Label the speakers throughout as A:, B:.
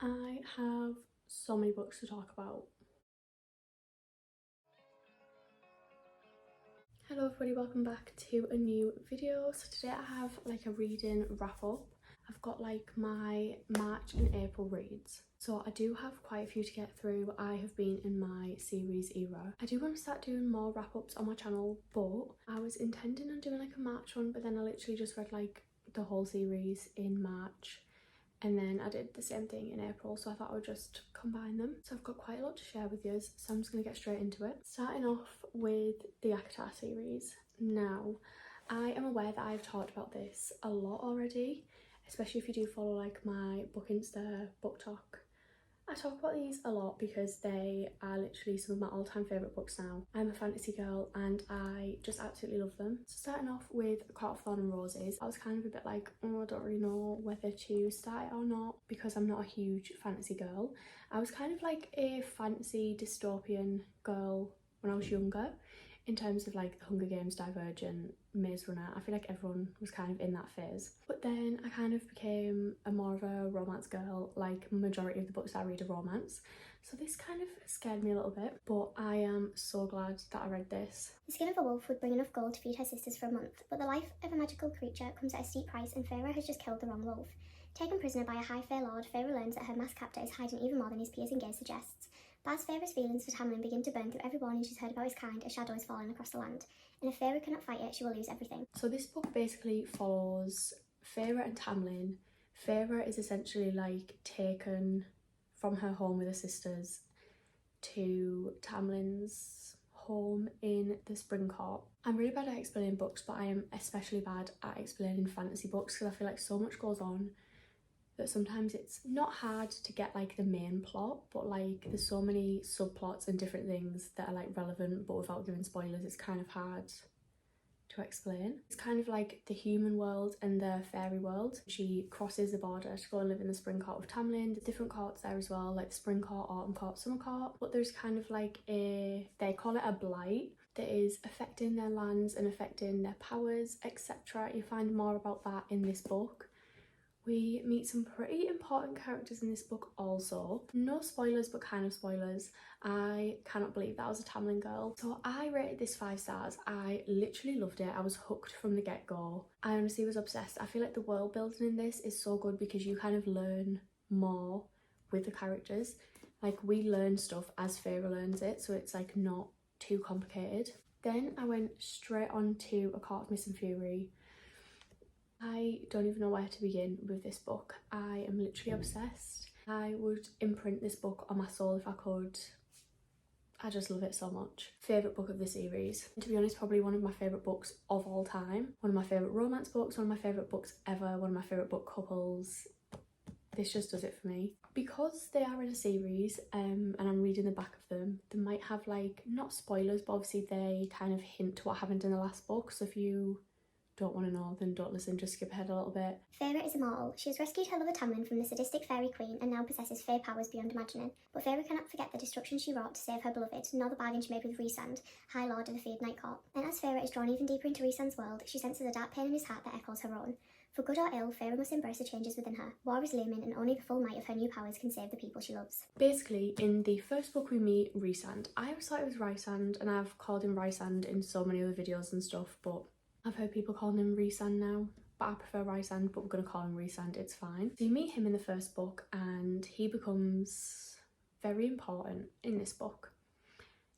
A: I have so many books to talk about. Hello everybody, welcome back to a new video. So today I have like a reading wrap up. I've got like my March and April reads. So I do have quite a few to get through. I have been in my series era. I do want to start doing more wrap ups on my channel, but I was intending on doing like a March one, but then I literally just read like the whole series in March. And then I did the same thing in April, so I thought I would just combine them. So I've got quite a lot to share with you, so I'm just going to get straight into it. Starting off with the alcatar series. Now, I am aware that I've talked about this a lot already, especially if you do follow like my book Insta, book talk. I talk about these a lot because they are literally some of my all-time favourite books now. I'm a fantasy girl and I just absolutely love them. So starting off with Court of Thorn and Roses, I was kind of a bit like, oh, I don't really know whether to start it or not because I'm not a huge fantasy girl. I was kind of like a fantasy dystopian girl when I was younger, in terms of like the Hunger Games, Divergent, Maze Runner. I feel like everyone was kind of in that phase. But then I kind of became more of a romance girl, like majority of the books I read are romance. So this kind of scared me a little bit, but I am so glad that I read this.
B: The skin of a wolf would bring enough gold to feed her sisters for a month, but the life of a magical creature comes at a steep price and Feyre has just killed the wrong wolf. Taken prisoner by a high fae lord, Feyre learns that her masked captor is hiding even more than his piercing gaze suggests. But as Feyre's feelings for Tamlin begin to burn through every warning she's heard about his kind, a shadow is falling across the land. And if Feyre cannot fight it, she will lose everything.
A: So this book basically follows Feyre and Tamlin. Feyre is essentially like taken from her home with her sisters to Tamlin's home in the Spring Court. I'm really bad at explaining books, but I am especially bad at explaining fantasy books because I feel like so much goes on that sometimes it's not hard to get like the main plot, but like there's so many subplots and different things that are like relevant, but without giving spoilers, it's kind of hard to explain. It's kind of like the human world and the fairy world. She crosses the border to go and live in the Spring Court with Tamlin. There's different courts there as well, like the Spring Court, Autumn Court, Summer Court. But there's kind of like they call it a blight that is affecting their lands and affecting their powers, etc. You find more about that in this book. We meet some pretty important characters in this book also. No spoilers, but kind of spoilers. I cannot believe that I was a Tamlin girl. So I rated this 5 stars. I literally loved it. I was hooked from the get-go. I honestly was obsessed. I feel like the world building in this is so good because you kind of learn more with the characters. Like we learn stuff as Feyre learns it, so it's like not too complicated. Then I went straight on to A Court of Mist and Fury. I don't even know where to begin with this book. I am literally obsessed. I would imprint this book on my soul if I could. I just love it so much. Favourite book of the series. And to be honest, probably one of my favourite books of all time. One of my favourite romance books, one of my favourite books ever, one of my favourite book couples. This just does it for me. Because they are in a series and I'm reading the back of them, they might have like, not spoilers, but obviously they kind of hint to what happened in the last book. So if you don't want to know, then don't listen, just skip ahead a little bit.
B: Feyre is immortal. She has rescued her lover Tamlin from the sadistic fairy queen and now possesses fae powers beyond imagining. But Feyre cannot forget the destruction she wrought to save her beloved, nor the bargain she made with Rhysand, High Lord of the feared Night Court. And as Feyre is drawn even deeper into Rhysand's world, she senses a dark pain in his heart that echoes her own. For good or ill, Feyre must embrace the changes within her. War is looming and only the full might of her new powers can save the people she loves.
A: Basically, in the first book we meet Rhysand. I always thought it was Rhysand and I've called him Rhysand in so many other videos and stuff, but I've heard people calling him Rhysand now, but I prefer Rhysand, but we're going to call him Rhysand, it's fine. So you meet him in the first book and he becomes very important in this book,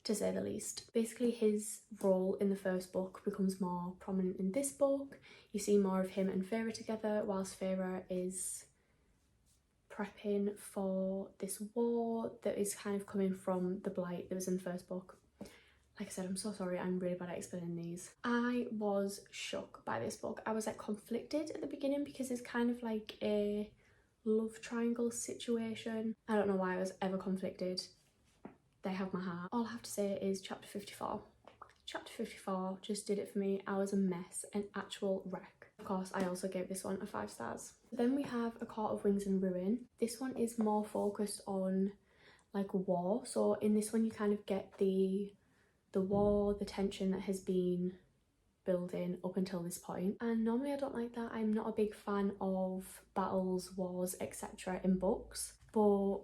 A: to say the least. Basically his role in the first book becomes more prominent in this book. You see more of him and Feyre together whilst Feyre is prepping for this war that is kind of coming from the blight that was in the first book. Like I said, I'm so sorry, I'm really bad at explaining these. I was shook by this book. I was like conflicted at the beginning because it's kind of like a love triangle situation. I don't know why I was ever conflicted. They have my heart. All I have to say is chapter 54. Chapter 54 just did it for me. I was a mess, an actual wreck. Of course, I also gave this one a 5 stars. Then we have A Court of Wings and Ruin. This one is more focused on like war. So in this one you kind of get the war, the tension that has been building up until this point. And normally I don't like that. I'm not a big fan of battles, wars, etc. in books. but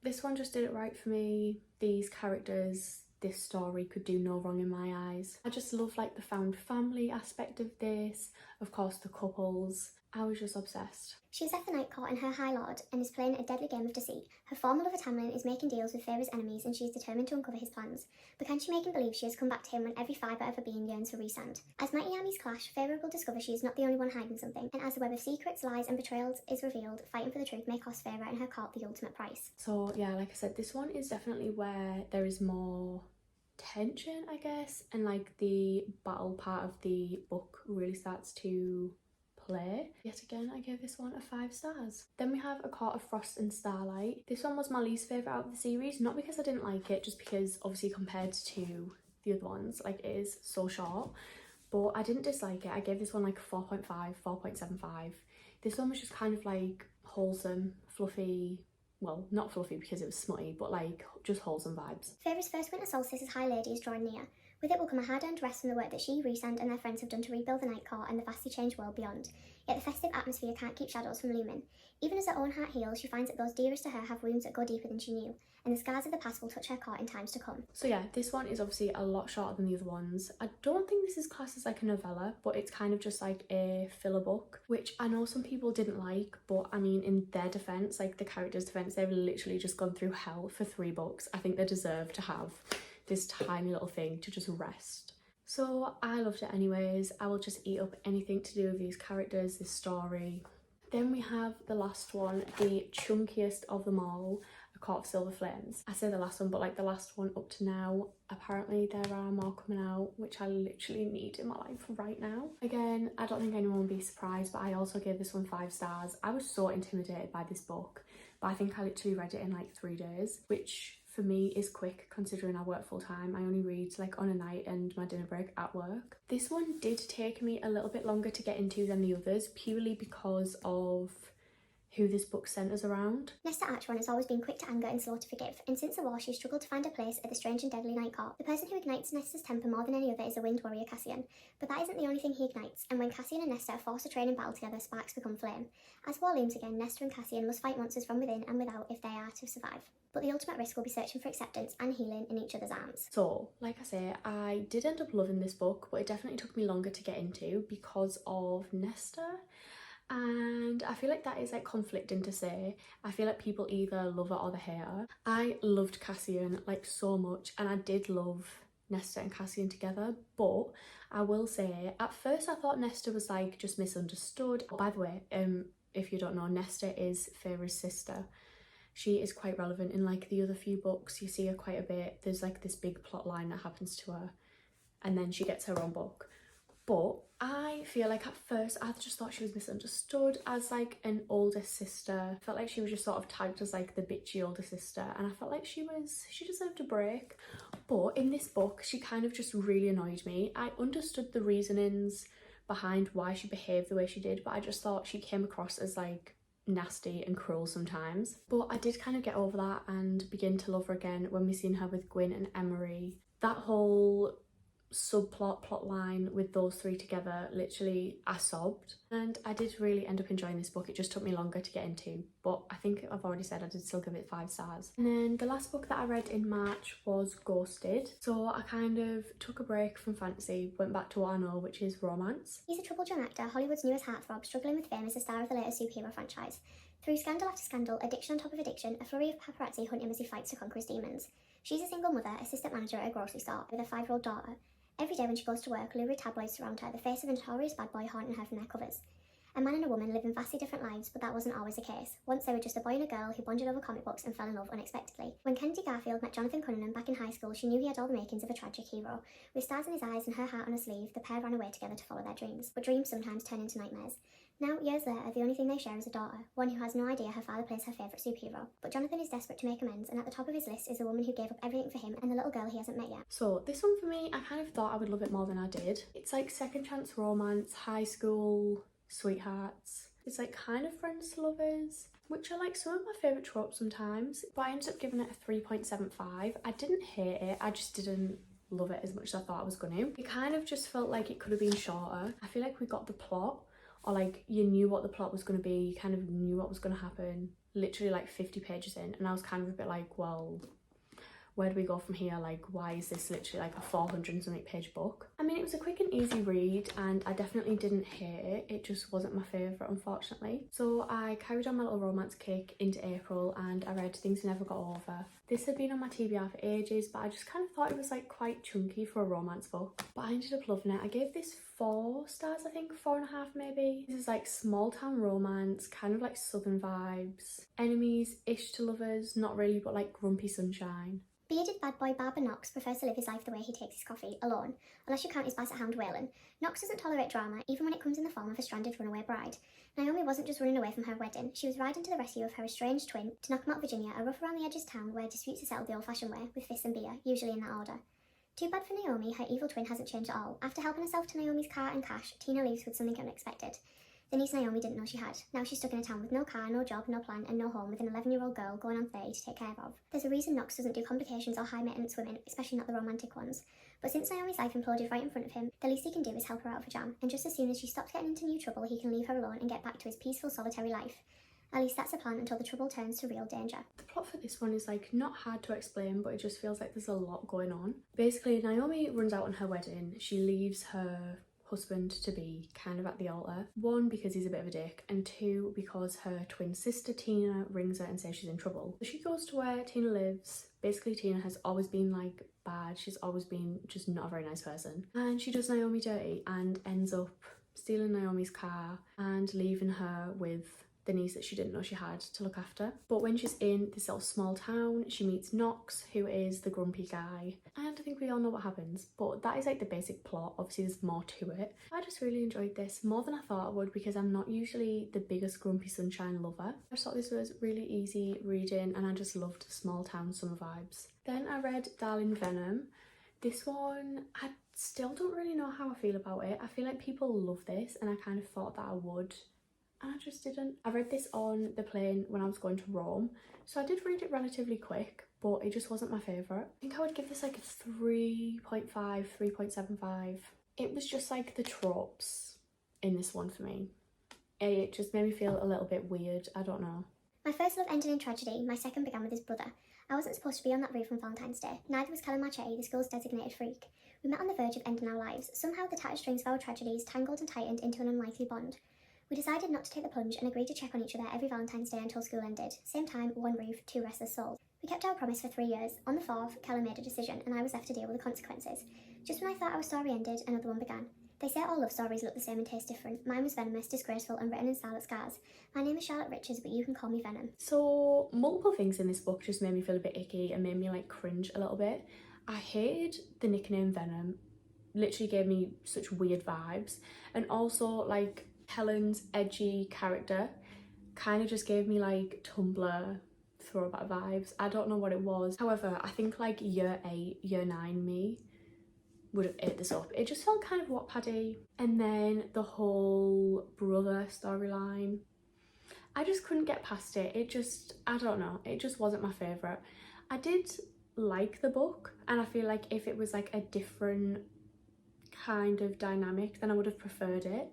A: this one just did it right for me. These characters, this story could do no wrong in my eyes. I just love like the found family aspect of this, of course the couples. I was just obsessed.
B: She's left the Night Court in her High Lord and is playing a deadly game of deceit. Her former lover Tamlin is making deals with Feyre's enemies and she is determined to uncover his plans. But can she make him believe she has come back to him when every fibre of her being yearns for resand? As mighty armies clash, Feyre will discover she is not the only one hiding something, and as the web of secrets, lies and betrayals is revealed, fighting for the truth may cost Feyre and her court the ultimate price.
A: So yeah, like I said, this one is definitely where there is more tension, I guess, and like the battle part of the book really starts to play. Yet again, I gave this one a 5 stars. Then we have A Court of Frost and Starlight. This one was my least favourite out of the series, not because I didn't like it, just because obviously compared to the other ones, like it is so short, but I didn't dislike it. I gave this one like 4.5, 4.75. This one was just kind of like wholesome, fluffy, well, not fluffy because it was smutty, but like just wholesome vibes.
B: Feyre's first winter solstice as High Lady is drawing near. With it will come a hard-earned rest from the work that she, Rhysand and their friends have done to rebuild the Night Court and the vastly changed world beyond. Yet the festive atmosphere can't keep shadows from looming. Even as her own heart heals, she finds that those dearest to her have wounds that go deeper than she knew, and the scars of the past will touch her court in times to come.
A: So yeah, this one is obviously a lot shorter than the other ones. I don't think this is classed as like a novella, but it's kind of just like a filler book, which I know some people didn't like, but I mean, in their defense, like the characters' defense, they've literally just gone through hell for 3 books. I think they deserve to have this tiny little thing to just rest. So I loved it anyways. I will just eat up anything to do with these characters, this story. Then we have the last one, the chunkiest of them all, A Court of Silver Flames. I say the last one, but like the last one up to now. Apparently there are more coming out, which I literally need in my life right now. Again, I don't think anyone will be surprised, but I also gave this one 5 stars. I was so intimidated by this book, but I think I literally read it in like 3 days, which for me is quick considering I work full time. I only read like on a night and my dinner break at work. This one did take me a little bit longer to get into than the others, purely because of who this book centres around.
B: Nesta Archeron has always been quick to anger and slow to forgive, and since the war she's struggled to find a place at the strange and deadly Night Court. The person who ignites Nesta's temper more than any other is a winged warrior Cassian, but that isn't the only thing he ignites, and when Cassian and Nesta are forced to train in battle together, sparks become flame. As war looms again, Nesta and Cassian must fight monsters from within and without if they are to survive. But the ultimate risk will be searching for acceptance and healing in each other's arms.
A: So, like I say, I did end up loving this book, but it definitely took me longer to get into because of Nesta. And I feel like that is like conflicting to say. I feel like people either love her or they hate her. I loved Cassian like so much, and I did love Nesta and Cassian together, but I will say at first I thought Nesta was like just misunderstood. By the way, if you don't know, Nesta is Feyre's sister. She is quite relevant in like the other few books. You see her quite a bit. There's like this big plot line that happens to her, and then she gets her own book. But I feel like at first I just thought she was misunderstood as like an older sister. I felt like she was just sort of tagged as like the bitchy older sister, and I felt like she deserved a break. But in this book she kind of just really annoyed me. I understood the reasonings behind why she behaved the way she did, but I just thought she came across as like nasty and cruel sometimes. But I did kind of get over that and begin to love her again when we seen her with Gwyn and Emery. That whole plot line with those 3 together, literally I sobbed, and I did really end up enjoying this book. It just took me longer to get into, but I think I've already said I did still give it 5 stars. And then the last book that I read in March was Ghosted, so I kind of took a break from fantasy, went back to what I know, which is romance.
B: He's a troubled young actor, Hollywood's newest heartthrob, struggling with fame as the star of the latest superhero franchise. Through scandal after scandal, addiction on top of addiction, a flurry of paparazzi hunt him as he fights to conquer his demons. She's a single mother, assistant manager at a grocery store, with a 5-year-old daughter. Every day when she goes to work, lurid tabloids surround her, the face of a notorious bad boy haunting her from their covers. A man and a woman live in vastly different lives, but that wasn't always the case. Once they were just a boy and a girl who bonded over comic books and fell in love unexpectedly. When Kennedy Garfield met Jonathan Cunningham back in high school, she knew he had all the makings of a tragic hero. With stars in his eyes and her heart on her sleeve, the pair ran away together to follow their dreams. But dreams sometimes turn into nightmares. Now, years later, the only thing they share is a daughter, one who has no idea her father plays her favourite superhero. But Jonathan is desperate to make amends, and at the top of his list is a woman who gave up everything for him and the little girl he hasn't met yet.
A: So this one for me, I kind of thought I would love it more than I did. It's like second chance romance, high school sweethearts. It's like kind of friends to lovers, which are like some of my favourite tropes sometimes, but I ended up giving it a 3.75. I didn't hate it, I just didn't love it as much as I thought I was going to. It kind of just felt like it could have been shorter. I feel like we got the plot, or like you knew what the plot was going to be, you kind of knew what was going to happen, literally like 50 pages in, and I was kind of a bit like, well, where do we go from here? Like, why is this literally like a 400 and something page book? I mean, it was a quick and easy read, and I definitely didn't hate it. It just wasn't my favourite, unfortunately. So I carried on my little romance kick into April, and I read Things I Never Got Over. This had been on my TBR for ages, but I just kind of thought it was like quite chunky for a romance book. But I ended up loving it. I gave this 4 stars, I think, 4.5 maybe. This is like small town romance, kind of like southern vibes. Enemies-ish to lovers, not really, but like grumpy sunshine.
B: Bearded bad boy Barber Knox prefers to live his life the way he takes his coffee, alone, unless you count his basset hound Waylon. Knox doesn't tolerate drama, even when it comes in the form of a stranded runaway bride. Naomi wasn't just running away from her wedding, she was riding to the rescue of her estranged twin to Knockamout, Virginia, a rough around the edges town where disputes are settled the old-fashioned way, with fists and beer, usually in that order. Too bad for Naomi, her evil twin hasn't changed at all. After helping herself to Naomi's car and cash, Tina leaves with something unexpected. The niece Naomi didn't know she had. Now she's stuck in a town with no car, no job, no plan, and no home, with an 11-year-old girl going on 30 to take care of. There's a reason Knox doesn't do complications or high-maintenance women, especially not the romantic ones. But since Naomi's life imploded right in front of him, the least he can do is help her out of a jam, and just as soon as she stops getting into new trouble, he can leave her alone and get back to his peaceful, solitary life. At least that's the plan until the trouble turns to real danger.
A: The plot for this one is like not hard to explain, but it just feels like there's a lot going on. Basically, Naomi runs out on her wedding. She leaves her husband to be kind of at the altar. 1, because he's a bit of a dick, and 2, because her twin sister Tina rings her and says she's in trouble. So she goes to where Tina lives. Basically, Tina has always been like bad. She's always been just not a very nice person, and she does Naomi dirty and ends up stealing Naomi's car and leaving her with the niece that she didn't know she had to look after. But when she's in this little small town, she meets Knox, who is the grumpy guy, and I think we all know what happens, but that is like the basic plot. Obviously there's more to it. I just really enjoyed this, more than I thought I would, because I'm not usually the biggest grumpy sunshine lover. I just thought this was really easy reading, and I just loved small town summer vibes. Then I read Darling Venom. This one, I still don't really know how I feel about it. I feel like people love this, and I kind of thought that I would, and I just didn't. I read this on the plane when I was going to Rome, so I did read it relatively quick, but it just wasn't my favourite. I think I would give this like a 3.5, 3.75. It was just like the tropes in this one for me. It just made me feel a little bit weird, I don't know.
B: My first love ended in tragedy, my second began with his brother. I wasn't supposed to be on that roof on Valentine's Day, neither was Callum Marchetti, the school's designated freak. We met on the verge of ending our lives. Somehow the tattered strings of our tragedies tangled and tightened into an unlikely bond. We decided not to take the plunge and agreed to check on each other every Valentine's Day until school ended. Same time, one roof, 2 restless souls. We kept our promise for 3 years. On the 4th, Callum made a decision, and I was left to deal with the consequences. Just when I thought our story ended, another one began. They say all love stories look the same and taste different. Mine was venomous, disgraceful, and written in scarlet scars. My name is Charlotte Richards, but you can call me Venom.
A: So multiple things in this book just made me feel a bit icky and made me like cringe a little bit. I hated the nickname Venom. Literally gave me such weird vibes, and also like Helen's edgy character kind of just gave me like Tumblr throwback vibes. I don't know what it was. However, I think like year 8, year 9 me would have ate this up. It just felt kind of Wattpad-y. And then the whole brother storyline, I just couldn't get past it. It just, I don't know, it just wasn't my favourite. I did like the book, and I feel like if it was like a different kind of dynamic, then I would have preferred it.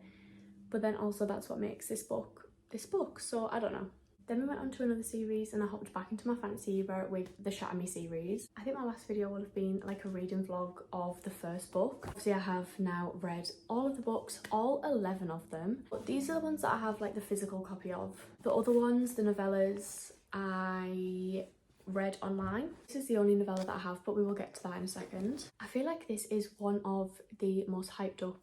A: But then also that's what makes this book, so I don't know. Then we went on to another series, and I hopped back into my fantasy era with the Shatter Me series. I think my last video will have been like a reading vlog of the first book. Obviously I have now read all of the books, all 11 of them, but these are the ones that I have like the physical copy of. The other ones, the novellas, I read online. This is the only novella that I have, but we will get to that in a second. I feel like this is one of the most hyped up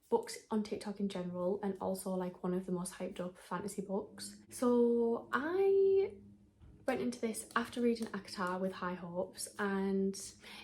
A: books on TikTok in general, and also like one of the most hyped up fantasy books. So I went into this after reading alcatar with high hopes, and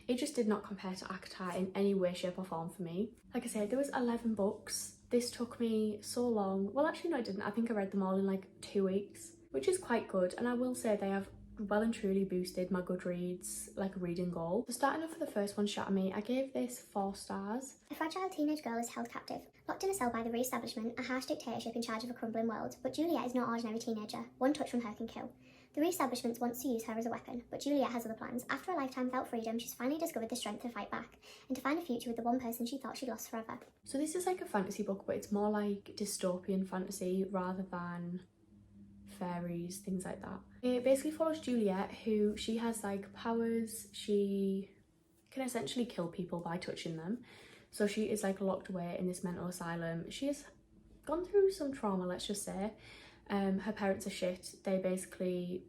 A: it just did not compare to alcatar in any way, shape or form for me. Like I said, there was 11 books. This took me so long. Well, actually no, it didn't. I think I read them all in like 2 weeks, which is quite good, and I will say they have well and truly boosted my Goodreads like reading goal. So starting off with the first one, Shatter Me, I gave this 4 stars.
B: A fragile teenage girl is held captive, locked in a cell by the re-establishment, a harsh dictatorship in charge of a crumbling world. But Juliet is no ordinary teenager. One touch from her can kill. The re-establishment wants to use her as a weapon, but Juliet has other plans. After a lifetime without freedom, she's finally discovered the strength to fight back, and to find a future with the one person she thought she'd lost forever.
A: So this is like a fantasy book, but it's more like dystopian fantasy rather than fairies, things like that. It basically follows Juliet, who she has like powers. She can essentially kill people by touching them. So she is like locked away in this mental asylum. She has gone through some trauma, let's just say. Her parents are shit. They basically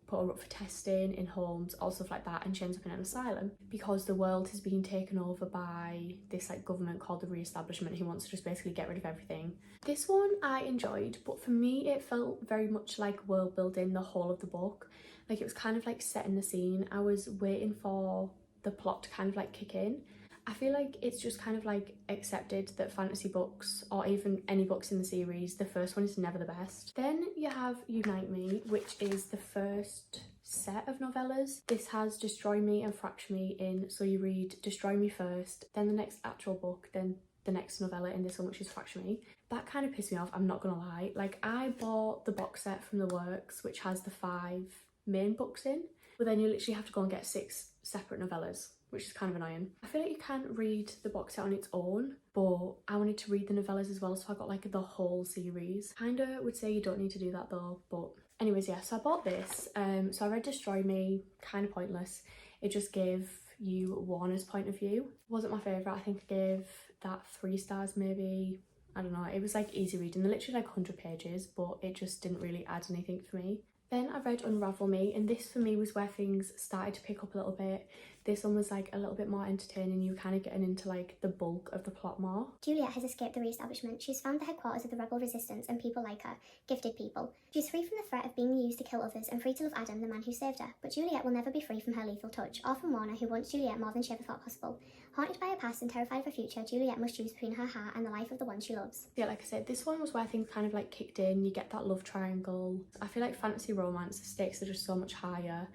A: put her up for testing in homes, all stuff like that, and she ends up in an asylum because the world has been taken over by this like government called the Re-establishment, who wants to just basically get rid of everything. This one I enjoyed, but for me it felt very much like world building the whole of the book. Like it was kind of like setting the scene. I was waiting for the plot to kind of like kick in. I feel like it's just kind of like accepted that fantasy books, or even any books in the series, the first one is never the best. Then you have Unite Me, which is the first set of novellas. This has Destroy Me and Fracture Me in, so you read Destroy Me first, then the next actual book, then the next novella in this one, which is Fracture Me. That kind of pissed me off, I'm not gonna lie. Like I bought the box set from the Works, which has the 5 main books in, but then you literally have to go and get 6 separate novellas, which is kind of annoying. I feel like you can't read the box set on its own, but I wanted to read the novellas as well, so I got like the whole series. Kinda would say you don't need to do that though, but anyways, yeah, so I bought this. So I read Destroy Me, kind of pointless. It just gave you Warner's point of view. Wasn't my favourite. I think I gave that 3 stars maybe. I don't know, it was like easy reading. They're literally like 100 pages, but it just didn't really add anything for me. Then I read Unravel Me, and this for me was where things started to pick up a little bit. This one was like a little bit more entertaining. You were kind of getting into like the bulk of the plot more.
B: Juliet has escaped the Re-establishment. She's found the headquarters of the rebel resistance and people like her, gifted people. She's free from the threat of being used to kill others and free to love Adam, the man who saved her. But Juliet will never be free from her lethal touch, or from Warner, who wants Juliet more than she ever thought possible. Haunted by her past and terrified of her future, Juliet must choose between her heart and the life of the one she loves.
A: Yeah, like I said, this one was where things kind of like kicked in. You get that love triangle. I feel like fantasy romance, the stakes are just so much higher.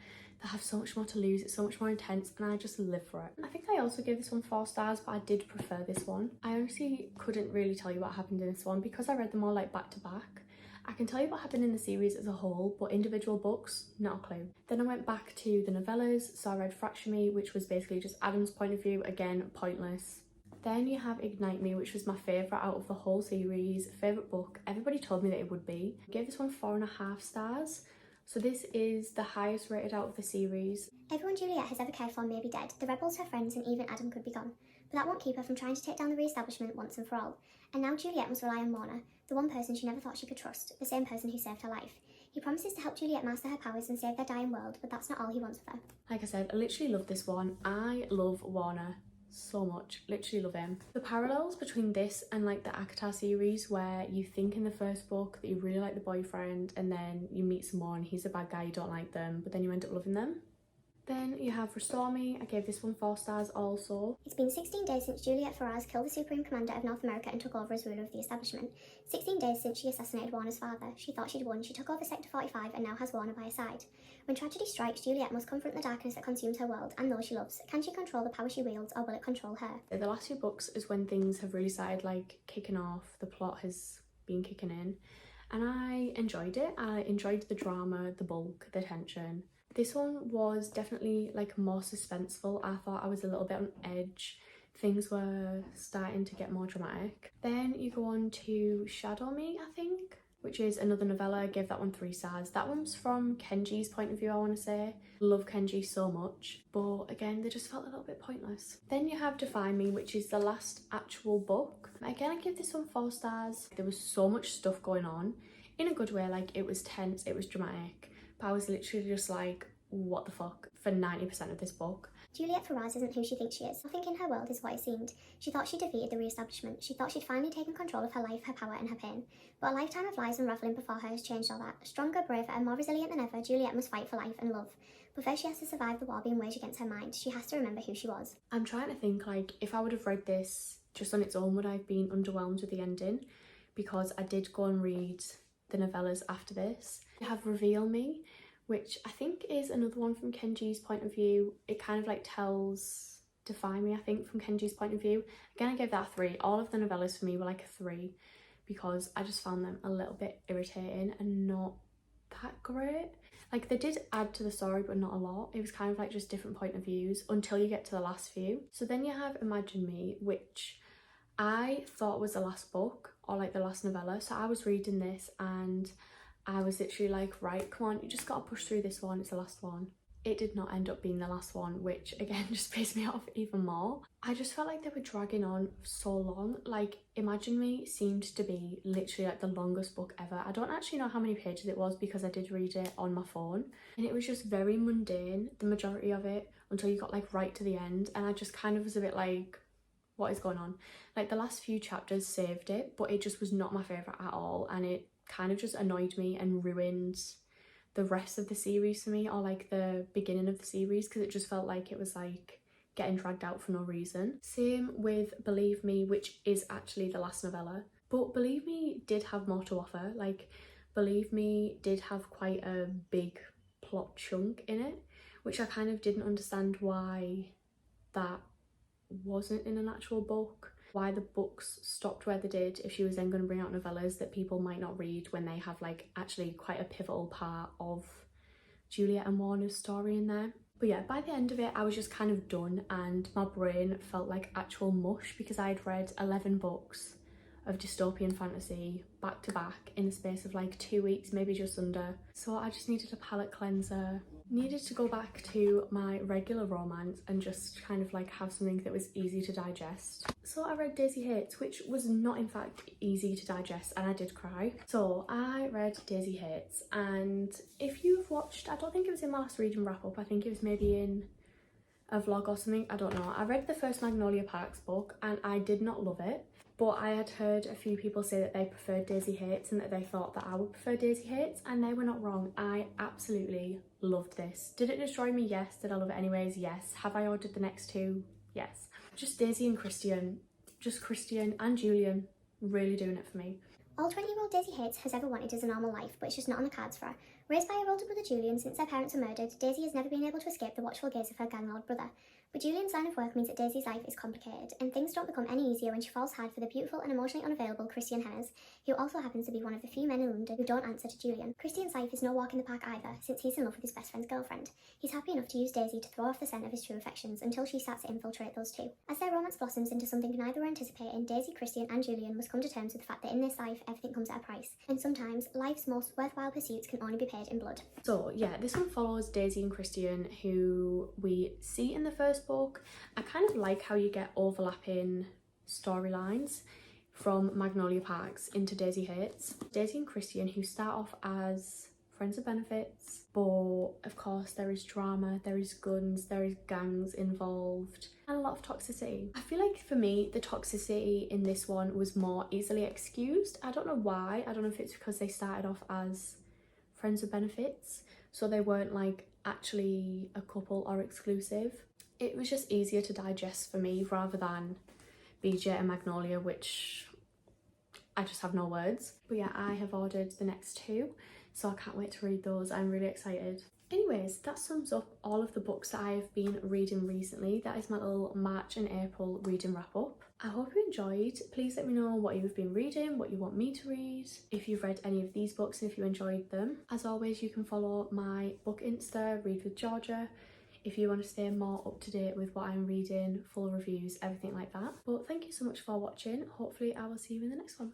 A: They have so much more to lose, it's so much more intense, and I just live for it. I think I also gave this one 4 stars, but I did prefer this one. I honestly couldn't really tell you what happened in this one because I read them all like back to back. I can tell you what happened in the series as a whole, but individual books, not a clue. Then I went back to the novellas, so I read Fracture Me, which was basically just Adam's point of view, again, pointless. Then you have Ignite Me, which was my favourite out of the whole series, favourite book. Everybody told me that it would be. I gave this one 4.5 stars. So this is the highest rated out of the series.
B: Everyone Juliet has ever cared for may be dead. The rebels, her friends, and even Adam could be gone. But that won't keep her from trying to take down the Re-establishment once and for all. And now Juliet must rely on Warner, the one person she never thought she could trust, the same person who saved her life. He promises to help Juliet master her powers and save their dying world, but that's not all he wants with her.
A: Like I said, I literally love this one. I love Warner so much, literally love him. The parallels between this and like the alcatar series, where you think in the first book that you really like the boyfriend and then you meet someone, he's a bad guy, you don't like them, but then you end up loving them. Then you have Restore Me. I gave this one 4 stars also.
B: It's been 16 days since Juliet Faraz killed the Supreme Commander of North America and took over as ruler of the establishment. 16 days since she assassinated Warner's father. She thought she'd won, she took over Sector 45 and now has Warner by her side. When tragedy strikes, Juliet must confront the darkness that consumes her world and those she loves. Can she control the power she wields, or will it control her?
A: The last 2 books is when things have really started like kicking off. The plot has been kicking in and I enjoyed it. I enjoyed the drama, the bulk, the tension. This one was definitely like more suspenseful. I thought I was a little bit on edge. Things were starting to get more dramatic. Then you go on to Shatter Me, I think, which is another novella. I gave that one 3 stars. That one's from Kenji's point of view, I want to say. Love Kenji so much, but again, they just felt a little bit pointless. Then you have Define Me, which is the last actual book. Again, I give this one 4 stars. There was so much stuff going on in a good way. Like, it was tense, it was dramatic. I was literally just like, what the fuck, for 90% of this book.
B: Juliet Faraz isn't who she thinks she is. Nothing in her world is what it seemed. She thought she defeated the Re-establishment. She thought she'd finally taken control of her life, her power and her pain. But a lifetime of lies unravelling before her has changed all that. Stronger, braver and more resilient than ever, Juliet must fight for life and love. But first she has to survive the war being waged against her mind. She has to remember who she was.
A: I'm trying to think, like, if I would have read this just on its own, would I have been underwhelmed with the ending? Because I did go and read the novellas after this. I have Reveal Me, which I think is another one from Kenji's point of view. It kind of like tells Define Me, I think, from Kenji's point of view. Again, I gave that a 3. All of the novellas for me were like a 3 because I just found them a little bit irritating and not that great. Like, they did add to the story, but not a lot. It was kind of like just different point of views until you get to the last few. So then you have Imagine Me, which I thought was the last book or like the last novella. So I was reading this and I was literally like, right, come on, you just gotta push through this one, it's the last one. It did not end up being the last one, which again just pissed me off even more. I just felt like they were dragging on so long. Like, Imagine Me seemed to be literally like the longest book ever. I don't actually know how many pages it was because I did read it on my phone, and it was just very mundane, the majority of it, until you got like right to the end, and I just kind of was a bit like, what is going on? Like, the last few chapters saved it, but it just was not my favourite at all, and it kind of just annoyed me and ruined the rest of the series for me, or like the beginning of the series, because it just felt like it was like getting dragged out for no reason. Same with Believe Me, which is actually the last novella, but Believe Me did have more to offer. Like, Believe Me did have quite a big plot chunk in it, which I kind of didn't understand why that wasn't in an actual book, why the books stopped where they did if she was then going to bring out novellas that people might not read when they have like actually quite a pivotal part of Juliet and Warner's story in there. But yeah, by the end of it I was just kind of done, and my brain felt like actual mush because I'd read 11 books of dystopian fantasy back to back in the space of like 2 weeks, maybe just under. So I just needed a palate cleanser, needed to go back to my regular romance and just kind of like have something that was easy to digest. So I read Daisy Hates, which was not in fact easy to digest, and I did cry. So I read Daisy Hates, and if you've watched, I don't think it was in my last reading wrap up, I think it was maybe in a vlog or something, I don't know. I read the first Magnolia Parks book and I did not love it, but I had heard a few people say that they preferred Daisy Hates and that they thought that I would prefer Daisy Hates, and they were not wrong. I absolutely loved this. Did it destroy me? Yes. Did I love it anyways? Yes. Have I ordered the next two? Yes. Just Daisy and Christian, just Christian and Julian really doing it for me.
B: All 20-year-old Daisy Hates has ever wanted is a normal life, but it's just not on the cards for her. Raised by her older brother Julian since their parents were murdered, Daisy has never been able to escape the watchful gaze of her gang-lord brother. But Julian's line of work means that Daisy's life is complicated, and things don't become any easier when she falls hard for the beautiful and emotionally unavailable Christian Hares, who also happens to be one of the few men in London who don't answer to Julian. Christian's life is no walk in the park either, since he's in love with his best friend's girlfriend. He's happy enough to use Daisy to throw off the scent of his true affections until she starts to infiltrate those two. As their romance blossoms into something neither were anticipating, Daisy, Christian and Julian must come to terms with the fact that in this life everything comes at a price, and sometimes life's most worthwhile pursuits can only be paid in blood.
A: So yeah, this one follows Daisy and Christian, who we see in the first book. I kind of like how you get overlapping storylines from Magnolia Parks into Daisy Hates. Daisy and Christian, who start off as friends of benefits, but of course there is drama, there is guns, there is gangs involved, and a lot of toxicity. I feel like for me the toxicity in this one was more easily excused. I don't know why. I don't know if it's because they started off as friends with benefits, so they weren't like actually a couple or exclusive. It was just easier to digest for me rather than BJ and Magnolia, which I just have no words. But yeah, I have ordered the next two, so I can't wait to read those. I'm really excited. Anyways, that sums up all of the books that I have been reading recently. That is my little March and April reading wrap up. I hope you enjoyed. Please let me know what you've been reading, what you want me to read, if you've read any of these books and if you enjoyed them. As always, you can follow my book Insta, Read with Georgia, if you want to stay more up to date with what I'm reading, full reviews, everything like that. But thank you so much for watching. Hopefully I will see you in the next one.